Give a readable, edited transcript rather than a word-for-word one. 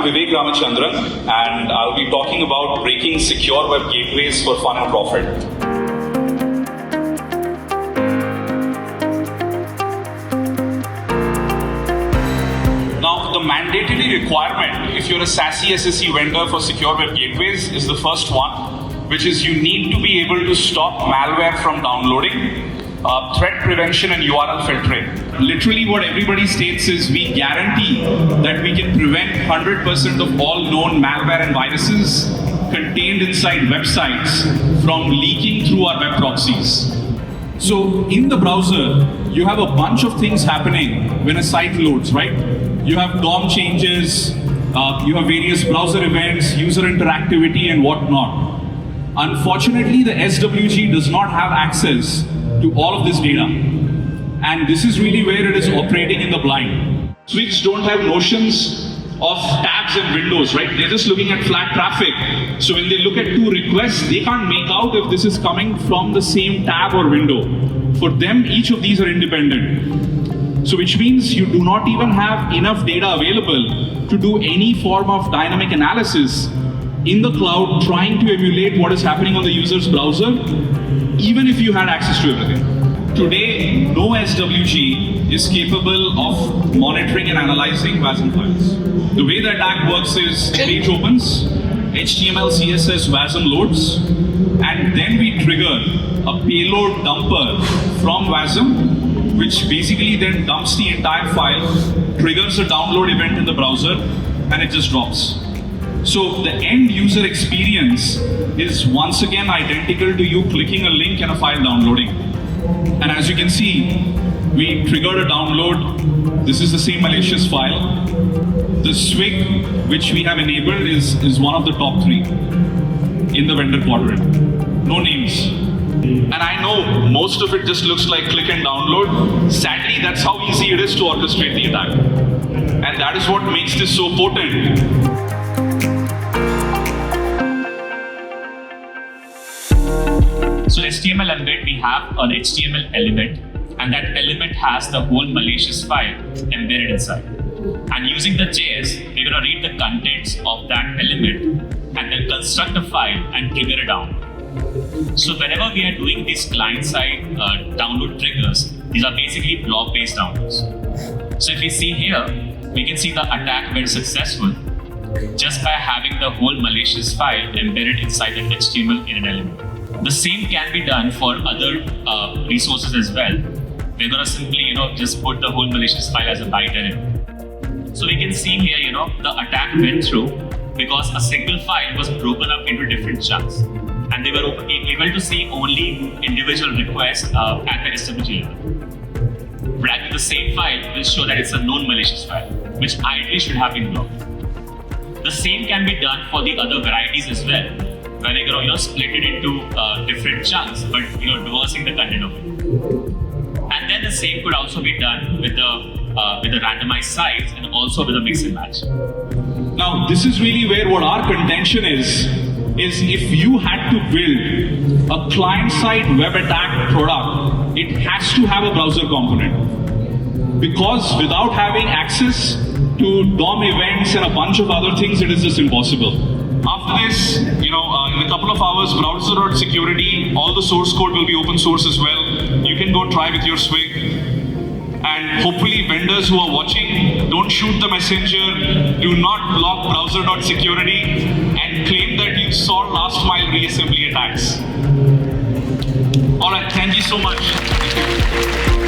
I'm Vivek Ramachandran, and I'll be talking about breaking secure web gateways for fun and profit. Now, the mandatory requirement, if you're a SASE SSE vendor for secure web gateways, is the first one, which is you need to be able to stop malware from downloading, threat prevention and URL filtering. Literally what everybody states is we guarantee that we can prevent 100% of all known malware and viruses contained inside websites from leaking through our web proxies. So in the browser, you have a bunch of things happening when a site loads, right? You have DOM changes, you have various browser events, user interactivity and whatnot. Unfortunately, the SWG does not have access to all of this data. And this is really where it is operating in the blind. SWGs don't have notions of tabs and windows, right? They're just looking at flat traffic. So when they look at two requests, they can't make out if this is coming from the same tab or window. For them, each of these are independent. So which means you do not even have enough data available to do any form of dynamic analysis in the cloud trying to emulate what is happening on the user's browser, even if you had access to everything. Today, no SWG is capable of monitoring and analyzing WASM files. The way the attack works is page opens, HTML, CSS, WASM loads, and then we trigger a payload dumper from WASM, which basically then dumps the entire file, triggers a download event in the browser, and it just drops. So the end user experience is once again identical to you clicking a link and a file downloading. And as you can see, we triggered a download. This is the same malicious file. The SWG, which we have enabled, is one of the top 3 in the vendor quadrant. No names. And I know most of it just looks like click and download. Sadly, that's how easy it is to orchestrate the attack. And that is what makes this so potent. So HTML embed, we have an HTML element, and that element has the whole malicious file embedded inside. And using the JS, we're going to read the contents of that element and then construct a file and trigger a download. So whenever we are doing these client-side download triggers, these are basically block-based downloads. So if we see here, we can see the attack went successful just by having the whole malicious file embedded inside the HTML in an element. The same can be done for other resources as well. We're going to simply, just put the whole malicious file as a byte element. So we can see here, the attack went through because a single file was broken up into different chunks. And they were able to see only individual requests at the SWG level. But actually the same file will show that it's a known malicious file, which ideally should have been blocked. The same can be done for the other varieties as well, where they're going to split it into different chunks, but reversing the content of it. And then the same could also be done with the randomized size and also with a mix and match. Now, this is really where what our contention is if you had to build a client-side web attack product, it has to have a browser component. Because without having access to DOM events and a bunch of other things, it is just impossible. After this, in a couple of hours, browser.security, all the source code will be open source as well. You can go try with your SWG. And hopefully vendors who are watching, don't shoot the messenger, do not block browser.security and claim that you saw Last Mile Reassembly Attacks. Alright, thank you so much. Thank you.